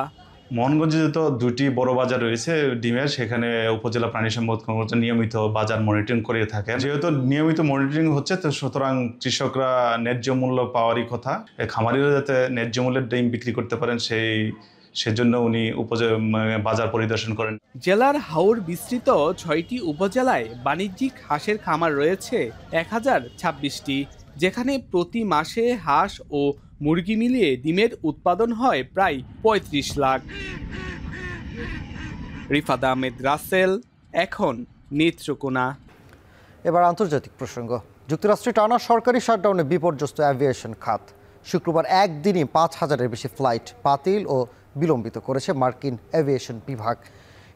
মোহনগঞ্জে তো 2টি বড় বাজার রয়েছে ডিমের, সেখানে উপজেলা প্রাণী সম্পদ কর্মকর্তা নিয়মিত বাজার মনিটরিং করে থাকেন। যেহেতু নিয়মিত মনিটরিং হচ্ছে, তো সুতরাং কৃষকরা ন্যায্য মূল্য পাওয়ারই কথা। খামারিরা যাতে ন্যায্য মূল্যের ডিম বিক্রি করতে পারেন সেজন্য উনি বাজার পরিদর্শন করেন। জেলার হাওর বিস্তৃত 6টি উপজেলায় বাণিজ্যিক হাঁসের খামার রয়েছে 1026টি, যেখানে প্রতি মাসে হাঁস ও মুরগি মিলিয়ে ডিমের উৎপাদন হয় প্রায় 35 লাখ। রিফাত আহমেদ রাসেল, এখন নেত্রকোনা। এবার আন্তর্জাতিক প্রসঙ্গ। যুক্তরাষ্ট্রে টানা সরকারি শাটডাউনে বিপর্যস্ত অ্যাভিয়েশন খাত। শুক্রবার একদিনই 5000-এর বেশি ফ্লাইট বাতিল ও বিলম্বিত করেছে মার্কিন এভিয়েশন বিভাগ।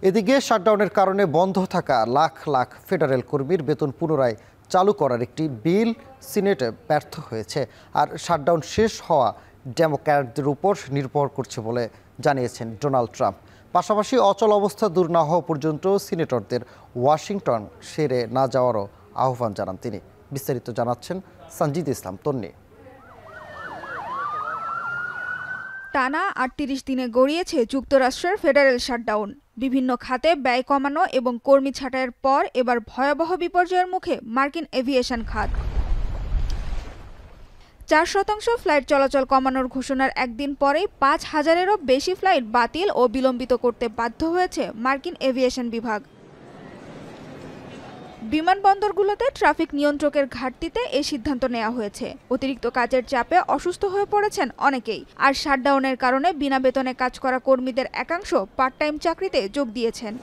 এদিকে শাটডাউনের কারণে বন্ধ থাকা লাখ লাখ ফেডারেল কর্মীর বেতন পুনরায় চালু করার একটি বিল সিনেটে ব্যর্থ হয়েছে। আর শাটডাউন শেষ হওয়া ডেমোক্র্যাটদের উপর নির্ভর করছে বলে জানিয়েছেন ডোনাল্ড ট্রাম্প। পাশাপাশি অচল অবস্থা দূর না হওয়া পর্যন্ত সিনেটরদের ওয়াশিংটন সেরে না যাওয়ারও আহ্বান জানান তিনি। বিস্তারিত জানাচ্ছেন সঞ্জিদ ইসলাম তন্নি। টানা 38 দিনে গড়িয়েছে যুক্তরাষ্ট্রের ফেডারেল শাটডাউন। বিভিন্ন খাতে ব্যয় কমানো এবং কর্মী ছাঁটাইয়ের পর এবার ভয়াবহ বিপর্যয়ের মুখে মার্কিন এভিয়েশন খাত। 4% ফ্লাইট চলাচল কমানোর ঘোষণার একদিন পরেই 5,000-এরও বেশি ফ্লাইট বাতিল ও বিলম্বিত করতে বাধ্য হয়েছে মার্কিন এভিয়েশন বিভাগ। বিমানবন্দরগুলোতে ট্রাফিক নিয়ন্ত্রকের ঘাটতিতে এই সিদ্ধান্ত নেওয়া হয়েছে। অতিরিক্ত কাজের চাপে অসুস্থ হয়ে পড়েছেন অনেকেই, আর শাটডাউনের কারণে বিনা বেতনে কাজ করা কর্মীদের একাংশ পার্ট টাইম চাকরিতে যোগ দিয়েছেন।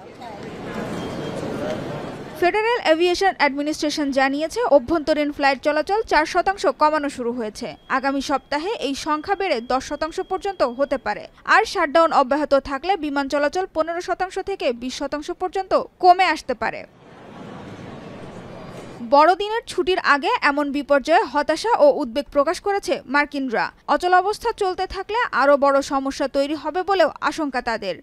ফেডারেল এভিয়েশন অ্যাডমিনিস্ট্রেশন জানিয়েছে অভ্যন্তরীণ ফ্লাইট চলাচল 4% কমানো শুরু হয়েছে। আগামী সপ্তাহে এই সংখ্যা বেড়ে 10% পর্যন্ত হতে পারে। আর শাটডাউন অব্যাহত থাকলে বিমান চলাচল 15% থেকে 20% পর্যন্ত কমে আসতে পারে। বড়দিনের ছুটির আগে এমন বিপর্যয়ে হতাশা ও উদ্বেগ প্রকাশ করেছে মার্কিনরা। অচলাবস্থা চলতে থাকলে আরও বড় সমস্যা তৈরি হবে বলেও আশঙ্কা তাদের।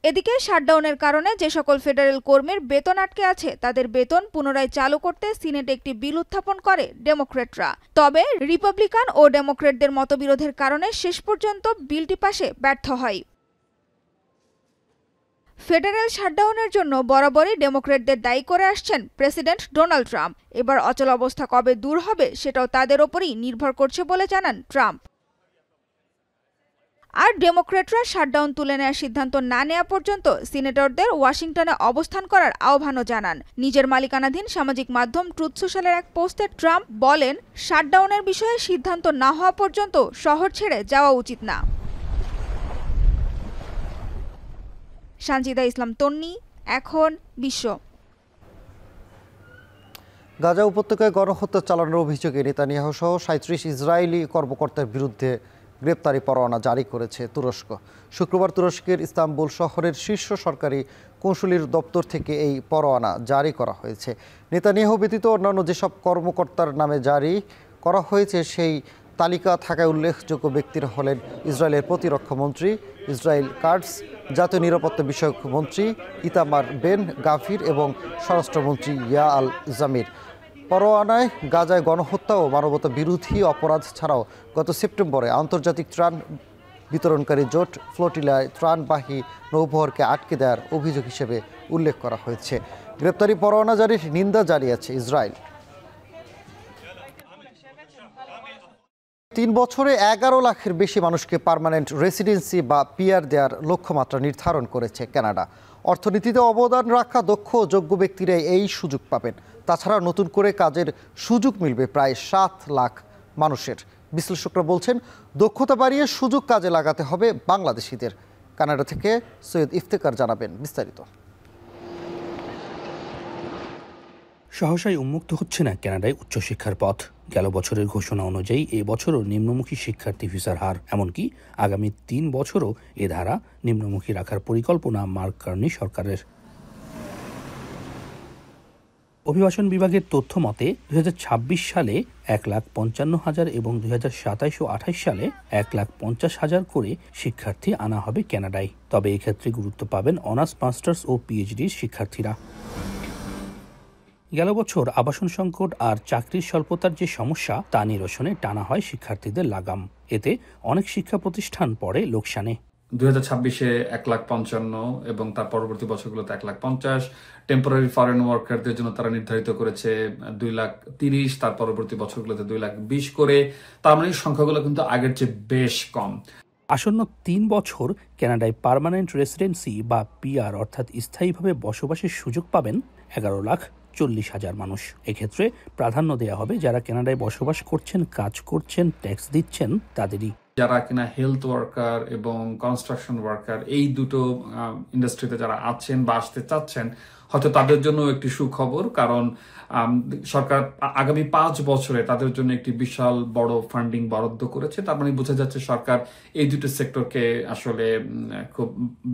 এদিকে শাটডাউনের কারণে যে সকল ফেডারেল কর্মীর বেতন আটকে আছে তাদের বেতন পুনরায় চালু করতে সিনেটে একটি বিল উত্থাপন করে ডেমোক্র্যাটরা। তবে রিপাবলিকান ও ডেমোক্র্যাটদের মতবিরোধের কারণে শেষ পর্যন্ত বিলটি পাশে ব্যর্থ হয়। ফেডারেল শাটডাউনের জন্য বরাবরই ডেমোক্র্যাটদের দায়ী করে আসছেন প্রেসিডেন্ট ডোনাল্ড ট্রাম্প। এবার অচলাবস্থা কবে দূর হবে সেটাও তাদের ওপরই নির্ভর করছে বলে জানান ট্রাম্প। আর ডেমোক্র্যাটরা শাটডাউন তুলে নেওয়ার সিদ্ধান্ত না নেওয়া পর্যন্ত সিনেটরদের ওয়াশিংটনে অবস্থান করার আহ্বানও জানান। নিজের মালিকানাধীন সামাজিক মাধ্যম ট্রুথ সোশ্যালের এক পোস্টে ট্রাম্প বলেন, শাটডাউনের বিষয়ে সিদ্ধান্ত না হওয়া পর্যন্ত শহর ছেড়ে যাওয়া উচিত না। সানজিদা ইসলাম তন্নি, এখন বিশ্ব। গাজা উপত্যকায় গণহত্যা চালানোর অভিযোগে নেতানিয়াহু সহ 37 ইসরায়েলি কর্মকর্তার বিরুদ্ধে গ্রেপ্তারি পরোয়ানা জারি করেছে তুরস্ক। শুক্রবার তুরস্কের ইস্তাম্বুল শহরের শীর্ষ সরকারি কৌঁসুলির দপ্তর থেকে এই পরোয়ানা জারি করা হয়েছে। নেতানিয়াহু ব্যতীত অন্যান্য যেসব কর্মকর্তার নামে জারি করা হয়েছে সেই তালিকা থাকায় উল্লেখযোগ্য ব্যক্তিরা হলেন ইসরায়েলের প্রতিরক্ষা মন্ত্রী ইসরায়েল কাটস, জাতীয় নিরাপত্তা বিষয়ক মন্ত্রী ইতামার বেন গাভির এবং স্বরাষ্ট্রমন্ত্রী ইয়াল জামির। পরোয়ানায় গাজায় গণহত্যা ও মানবতা বিরোধী অপরাধ ছাড়াও গত সেপ্টেম্বরে আন্তর্জাতিক ত্রাণ বিতরণকারী জোট ফ্লোটিলায় ত্রাণবাহী নৌবহরকে আটকে দেওয়ার অভিযোগ হিসেবে উল্লেখ করা হয়েছে। গ্রেপ্তারি পরোয়ানা জারির নিন্দা জানিয়েছে ইসরায়েল। 3 বছরে 11 লাখের বেশি মানুষকে পার্মানেন্ট রেসিডেন্সি বা পিআর দেওয়ার লক্ষ্যমাত্রা নির্ধারণ করেছে কানাডা। অর্থনীতিতে অবদান রাখা দক্ষ ও যোগ্য ব্যক্তিরা এই সুযোগ পাবেন। তাছাড়া নতুন করে কাজের সুযোগ মিলবে প্রায় 7 লাখ মানুষের। বিশ্লেষকরা বলছেন, দক্ষতা বাড়িয়ে সুযোগ কাজে লাগাতে হবে বাংলাদেশিদের। কানাডা থেকে সৈয়দ ইফতেখার জানাবেন বিস্তারিত। সহসাই উন্মুক্ত হচ্ছে না কানাডায় উচ্চশিক্ষার পথ। গেল বছরের ঘোষণা অনুযায়ী এবছরও নিম্নমুখী শিক্ষার্থী ভিসার হার, এমনকি আগামী 3 বছরও এ ধারা নিম্নমুখী রাখার পরিকল্পনা মার্ক কার্নি সরকারের। অভিবাসন বিভাগের তথ্য মতে 2026 সালে 1,55,000 এবং 2027 ও 28 সালে 1,50,000 করে শিক্ষার্থী আনা হবে কানাডায়। তবে এক্ষেত্রে গুরুত্ব পাবেন অনার্স, মাস্টার্স ও পিএইচডির শিক্ষার্থীরা। গেল বছর আবাসন সংকট আর চাকরির স্বল্পতার যে সমস্যা তা নিরসনে টানা হয় শিক্ষার্থীদের লাগাম। এতে অনেক শিক্ষা প্রতিষ্ঠান পড়ে লোকসানে। 2026-এ 1,55,000 এবং তার পরবর্তী বছরগুলোতে 1,50,000। টেম্পোরারি ফরেন ওয়ার্কারদের জন্য তারা নির্ধারিত করেছে 2,30,000, তার পরবর্তী বছরগুলোতে 2,20,000 করে। তার মানে সংখ্যাগুলো কিন্তু আগের চেয়ে বেশ কম। আসন্ন 3 বছর কানাডায় পার্মানেন্ট রেসিডেন্সি বা পিআর অর্থাৎ স্থায়ীভাবে বসবাসের সুযোগ পাবেন 11,40,000 মানুষ। এক্ষেত্রে প্রাধান্য দেওয়া হবে যারা কানাডায় বসবাস করছেন, কাজ করছেন, ট্যাক্স দিচ্ছেন তাদেরই। যারা কিনা হেলথ ওয়ার্কার এবং কনস্ট্রাকশন ওয়ার্কার এই দুটো ইন্ডাস্ট্রিতে যারা আছেন বা আসতে চাচ্ছেন, হয়তো তাদের জন্য একটি সুখবর, কারণ সরকার আগামী 5 বছরে তাদের জন্য একটি বিশাল বড় ফান্ডিং বরাদ্দ করেছে। তার মানে বোঝা যাচ্ছে সরকার এই দুটো সেক্টরকে আসলে খুব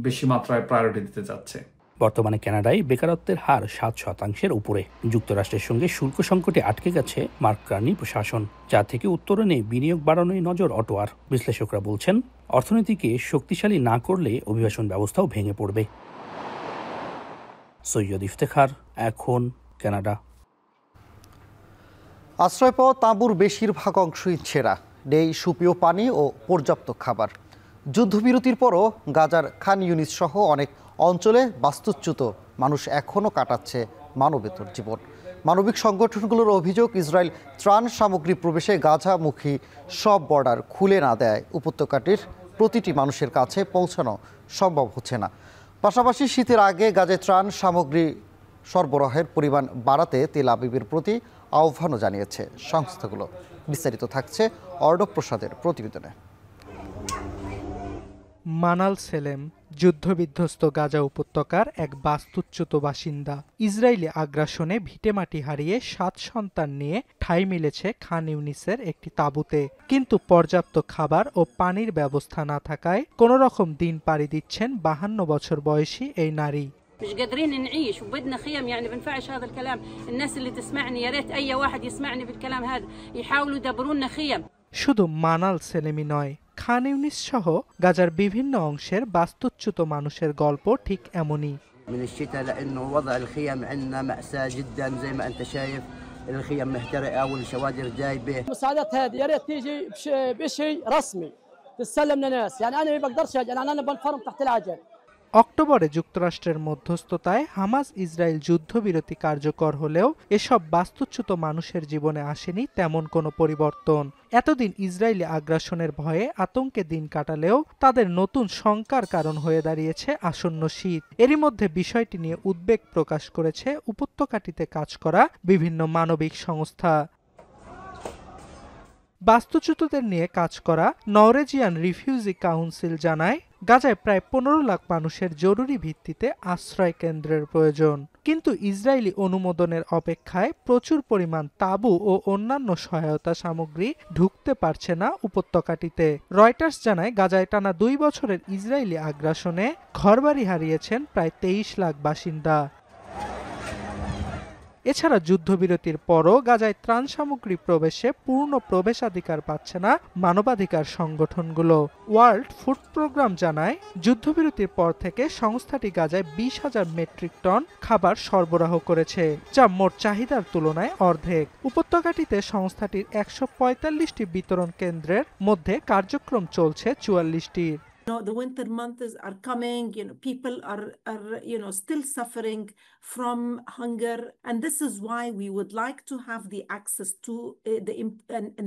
বেশি মাত্রায় প্রায়োরিটি দিতে যাচ্ছে। বর্তমানে কানাডায় বেকারত্বের হার 7% উপরে। যুক্তরাষ্ট্রের সঙ্গে শুল্ক সংকটে আটকে গেছে মার্ক কার্নি প্রশাসন, যা থেকে উত্তরণে বিনিয়োগ বাড়ানোই নজর অটোয়ার। বিশ্লেষকরা বলছেন, অর্থনীতিকে শক্তিশালী না করলে অভিবাসন ব্যবস্থাও ভেঙে পড়বে। সৈয়দ ইফতেখার, এখন কানাডা। আশ্রয় পাওয়া তাঁবুর বেশিরভাগ অংশই ছেঁড়া, নেই সুপেয় পানি ও পর্যাপ্ত খাবার। যুদ্ধবিরতির পরও গাজার খান ইউনিস সহ অনেক অঞ্চলে বাস্তুচ্যুত মানুষ এখনও কাটাচ্ছে মানবেতর জীবন। মানবিক সংগঠনগুলোর অভিযোগ, ইসরায়েল ত্রাণ সামগ্রী প্রবেশে গাজামুখী সব বর্ডার খুলে না দেয় উপত্যকাটির প্রতিটি মানুষের কাছে পৌঁছানো সম্ভব হচ্ছে না। পাশাপাশি শীতের আগে গাজায় ত্রাণ সামগ্রী সরবরাহের পরিমাণ বাড়াতে তেল আবিবের প্রতি আহ্বানও জানিয়েছে সংস্থাগুলো। বিস্তারিত থাকছে অর্ণব প্রসাদের প্রতিবেদনে। মানাল সেলেম যুদ্ধবিধ্বস্ত গাজা উপত্যকার এক বাস্তুচ্যুত বাসিন্দা। ইসরায়েলি আগ্রাসনে ভিটেমাটি হারিয়ে 7 সন্তান নিয়ে ঠাঁই মিলেছে খান ইউনিসের একটি তাঁবুতে। কিন্তু পর্যাপ্ত খাবার ও পানির ব্যবস্থা না থাকায় কোনো রকম দিন পাড়ি দিচ্ছেন 52 বছর বয়সী এই নারী। مش قادرين نعيش وبدنا خيم، يعني بنفعش هذا الكلام. الناس اللي تسمعني يا ريت اي واحد يسمعني بالكلام هذا يحاولوا يدبروا لنا خيم. শুধু মানাল সেলেমি নয়, খান ইউনিস সহ গাজার বিভিন্ন অংশের বাস্তুচ্যুত মানুষের গল্প ঠিক এমনই। من الشتاء لانه وضع الخيم عندنا مأساة جدا زي ما انت شايف، الخيم محترقه والشوادر جايبه. المساعدات هذه يا ريت تيجي بشيء رسمي تسلم لناس، يعني انا ما بقدرش يعني انا بنفرم تحت العجل. অক্টোবরে যুক্তরাষ্ট্রের মধ্যস্থতায় হামাস ইসরায়েল যুদ্ধবিরতি কার্যকর হলেও এসব বাস্তুচ্যুত মানুষের জীবনে আসেনি তেমন কোনো পরিবর্তন। এতদিন ইসরায়েলি আগ্রাসনের ভয়ে আতঙ্কে দিন কাটালেও তাদের নতুন শঙ্কার কারণ হয়ে দাঁড়িয়েছে আসন্ন শীত। এরই মধ্যে বিষয়টি নিয়ে উদ্বেগ প্রকাশ করেছে উপত্যকাটিতে কাজ করা বিভিন্ন মানবিক সংস্থা। বাস্তুচ্যুতদের নিয়ে কাজ করা নরওয়েজিয়ান রিফিউজি কাউন্সিল জানায়, গাজায় প্রায় 15 লাখ মানুষের জরুরি ভিত্তিতে আশ্রয় কেন্দ্রের প্রয়োজন। কিন্তু ইসরায়েলি অনুমোদনের অপেক্ষায় প্রচুর পরিমাণ তাঁবু ও অন্যান্য সহায়তা সামগ্রী ঢুকতে পারছে না উপত্যকাটিতে। রয়টার্স জানায়, গাজায় টানা 2 বছরের ইসরায়েলি আগ্রাসনে ঘরবাড়ি হারিয়েছেন প্রায় 23 লাখ বাসিন্দা। এছাড়া যুদ্ধবিরতির পরও গাজায় ত্রাণ সামগ্রী প্রবেশে পূর্ণ প্রবেশাধিকার পাচ্ছে না মানবাধিকার সংগঠনগুলো। ওয়ার্ল্ড ফুড প্রোগ্রাম জানায়, যুদ্ধবিরতির পর থেকে সংস্থাটি গাজায় 20,000 মেট্রিক টন খাবার সরবরাহ করেছে, যা মোট চাহিদার তুলনায় অর্ধেক। উপত্যকাটিতে সংস্থাটির 145টি বিতরণ কেন্দ্রের মধ্যে কার্যক্রম চলছে 44টির। The winter months are coming, people are still suffering from hunger, and this is why we would like to have the access to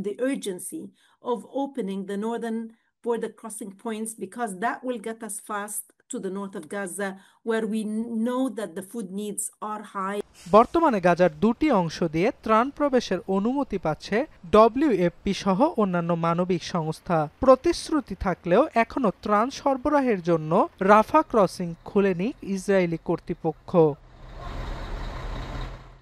the urgency of opening the northern border crossing points, because that will get us fast to the north of Gaza, where we know that the food needs are high. বর্তমানে গাজার 2টি অংশ দিয়ে ত্রাণ প্রবেশের অনুমতি পাচ্ছে WFP সহ অন্যান্য মানবিক সংস্থা। প্রতিশ্রুতি থাকলেও এখনো ত্রাণ সরবরাহের জন্য রাফা ক্রসিং খুলেনি ইসরায়েলি কর্তৃপক্ষ।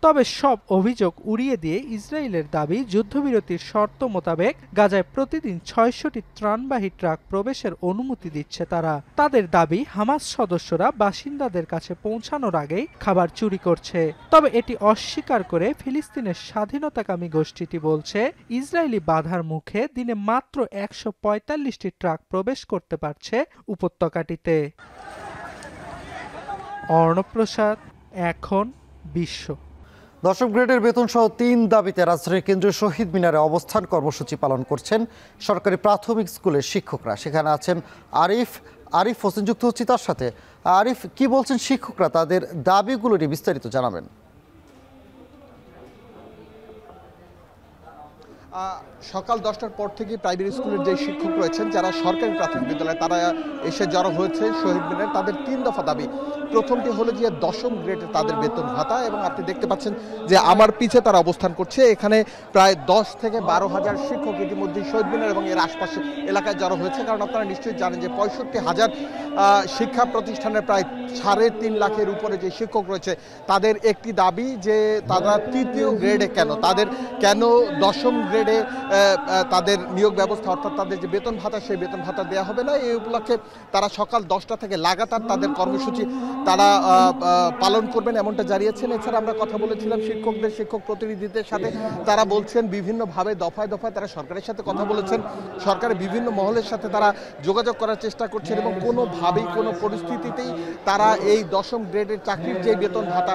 তবে সব অভিযোগ উড়িয়ে দিয়ে ইসরায়েলের দাবি, যুদ্ধবিরতির শর্ত মোতাবেক গাজায় প্রতিদিন 600টি ত্রাণবাহী ট্রাক প্রবেশের অনুমতি দিচ্ছে তারা। তাদের দাবি, হামাস সদস্যরা বাসিন্দাদের কাছে পৌঁছানোর আগেই খাবার চুরি করছে। তবে এটি অস্বীকার করে ফিলিস্তিনের স্বাধীনতাকামী গোষ্ঠীটি বলছে, ইসরায়েলি বাধার মুখে দিনে মাত্র 145টি ট্রাক প্রবেশ করতে পারছে উপত্যকাটিতে। অর্ণব প্রসাদ, এখন বিশ্ব। 10ম গ্রেডের বেতন সহ 3 দাবিতে রাজধানীর কেন্দ্রীয় শহীদ মিনারে অবস্থান কর্মসূচি পালন করছেন সরকারি প্রাথমিক স্কুলের শিক্ষকরা। সেখানে আছেন আরিফ হোসেন, যুক্ত হচ্ছি তার সাথে। আরিফ, কি বলছেন শিক্ষকরা, তাদের দাবিগুলো নিয়ে বিস্তারিত জানাবেন। সকাল 10টার পর থেকে প্রাইমারি স্কুলের যে শিক্ষক রয়েছেন, যারা সরকারি প্রাথমিক বিদ্যালয়, তারা এসে জড়ো হয়েছে শহীদ মিনারে। তাদের 3 দফা দাবি। প্রথমটি হলো যে 10ম গ্রেডে তাদের বেতন ভাতা, এবং আপনি দেখতে পাচ্ছেন যে আমার পিছে তারা অবস্থান করছে। এখানে প্রায় 10 থেকে 12,000 শিক্ষক ইতিমধ্যে শহীদ মিনার এবং এর আশপাশে এলাকায় জড়ো হয়েছে। কারণ আপনারা নিশ্চয়ই জানেন যে 65,000 শিক্ষা প্রতিষ্ঠানের প্রায় 3.5 লাখের উপরে যে শিক্ষক রয়েছে, তাদের একটি দাবি যে তারা 3য় গ্রেডে তাদের কেন 10ম গ্রেডে তাদের নিয়োগ ব্যবস্থা, অর্থাৎ তাদের যে বেতন ভাতা, সেই বেতন ভাতা দেওয়া হবে না। এই উপলক্ষে তারা সকাল 10টা থেকে লাগাতার তাদের কর্মসূচি তারা পালন করবেন, এমনটা জানিয়েছেন। এছাড়া আমরা কথা বলেছিলাম শিক্ষক প্রতিনিধিদের সাথে। তারা বলছেন বিভিন্নভাবে দফায় দফায় তারা সরকারের সাথে কথা বলেছেন, সরকারের বিভিন্ন মহলের সাথে তারা যোগাযোগ করার চেষ্টা করছেন, এবং কোনোভাবেই কোনো পরিস্থিতিতেই তারা এই 10ম গ্রেডের চাকরির যে বেতন ভাতা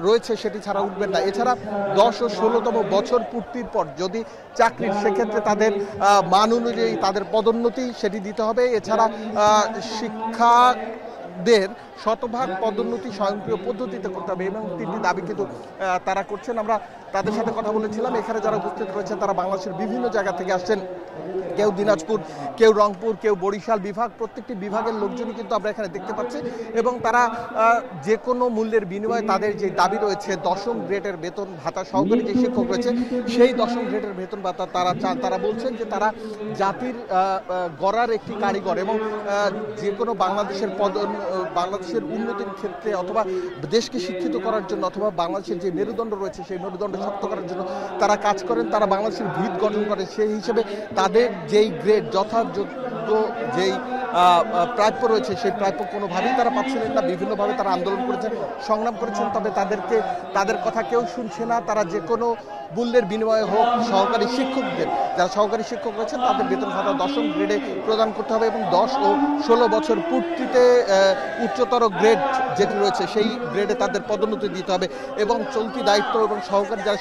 রয়েছে সেটি ছাড়া উঠবেন না। এছাড়া 10 ও 16তম বছর পূর্তির পর যদি চাকরির, সেক্ষেত্রে তাদের মান অনুযায়ী তাদের পদোন্নতি সেটি দিতে হবে। এছাড়া শিক্ষা শিক্ষকদের শতভাগ পদোন্নতি স্বয়ংক্রিয় পদ্ধতিতে করতে হবে এবং 3টি দাবি কিন্তু তারা করছেন। আমরা তাদের সাথে কথা বলেছিলাম। এখানে যারা উপস্থিত রয়েছেন তারা বাংলাদেশের বিভিন্ন জায়গা থেকে আসছেন, কেউ দিনাজপুর, কেউ রংপুর, কেউ বরিশাল বিভাগ, প্রত্যেকটি বিভাগের লোকজনই কিন্তু আমরা এখানে দেখতে পাচ্ছি এবং তারা যে কোনো মূল্যের বিনিময়ে তাদের যে দাবি রয়েছে 10ম গ্রেডের বেতন ভাতা, সহকারী যে শিক্ষক রয়েছে সেই 10ম গ্রেডের বেতন ভাতা তারা চান। তারা বলছেন যে তারা জাতির গড়ার একটি কারিগর এবং যে কোনো বাংলাদেশের উন্নতির ক্ষেত্রে অথবা দেশকে শিক্ষিত করার জন্য অথবা বাংলাদেশের যে মেরুদণ্ড রয়েছে সেই মেরুদণ্ড শক্ত করার জন্য তারা কাজ করেন। তারা বাংলাদেশের ভিত গঠন করে, সেই হিসেবে তাদের যেই গ্রেড যথাযোগ্য যেই প্রাপ্য রয়েছে সেই প্রাপ্য কোনোভাবেই তারা পাচ্ছিলেন না। বিভিন্নভাবে তারা আন্দোলন করেছেন, সংগ্রাম করেছেন, তবে তাদের কথা কেউ শুনছে না। তারা যে কোনো মূল্যের বিনিময়ে হোক সহকারী শিক্ষকদের, যারা সহকারী শিক্ষক রয়েছেন তাদের বেতন ভাতা 10ম গ্রেডে প্রদান করতে হবে এবং 10 ও 16 বছর পূর্তিতে উচ্চতর গ্রেড যেটি রয়েছে সেই গ্রেডে তাদের পদোন্নতি দিতে হবে এবং চলতি দায়িত্ব এবং সহকারী যারা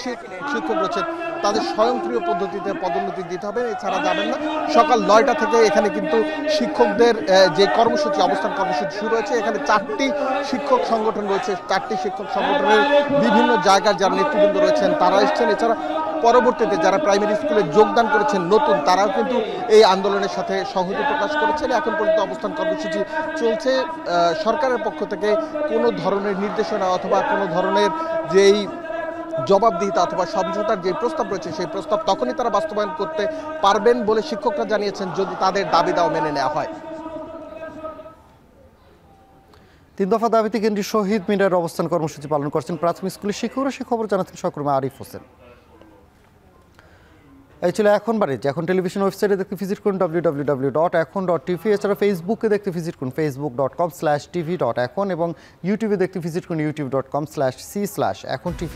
শিক্ষক রয়েছেন তাদের স্বয়ংক্রিয় পদ্ধতিতে পদোন্নতি দিতে হবে। এছাড়া যাবেন না। সকাল 9টা থেকে এখানে কিন্তু শিক্ষকদের যে কর্মসূচি, অবস্থান কর্মসূচি শুরু হয়েছে। এখানে 4টি শিক্ষক সংগঠন রয়েছে, 4টি শিক্ষক সংগঠনের বিভিন্ন জায়গার যারা নেতৃবৃন্দ রয়েছেন তারা এসছেন। এছাড়া পরবর্তীতে যারা প্রাইমারি স্কুলে যোগদান করেছেন নতুন, তারাও কিন্তু এই আন্দোলনের সাথে সংহতি প্রকাশ করেছেন। এখন পর্যন্ত অবস্থান কর্মসূচি চলছে। সরকারের পক্ষ থেকে কোনো ধরনের নির্দেশনা অথবা কোনো ধরনের যেই জবাবদিহিতা অথবা সমঝোতার যে প্রস্তাব রয়েছে সেই প্রস্তাব তখনই তারা বাস্তবায়ন করতে পারবেন বলে শিক্ষকরা জানিয়েছেন যদি তাদের দাবি দাওয়া মেনে নেওয়া হয়। 3 দফা দাবিতে কেন্দ্রীয় শহীদ মিনারের অবস্থান কর্মসূচি পালন করছেন প্রাথমিক স্কুলের শিক্ষকরা। সে খবর জানাচ্ছেন সহকর্মী আরিফ হোসেন। এই ছিল এখন বাণিজ্য। এখন টেলিভিশন ওয়েবসাইটে দেখতে ভিজিট করুন www.ekhon.tv। এছাড়া ফেসবুকে দেখতে ভিজিট করুন facebook.com/tv.ekhon এবং ইউটিউবে দেখতে ভিজিট করুন youtube.com/c/ekhon tv।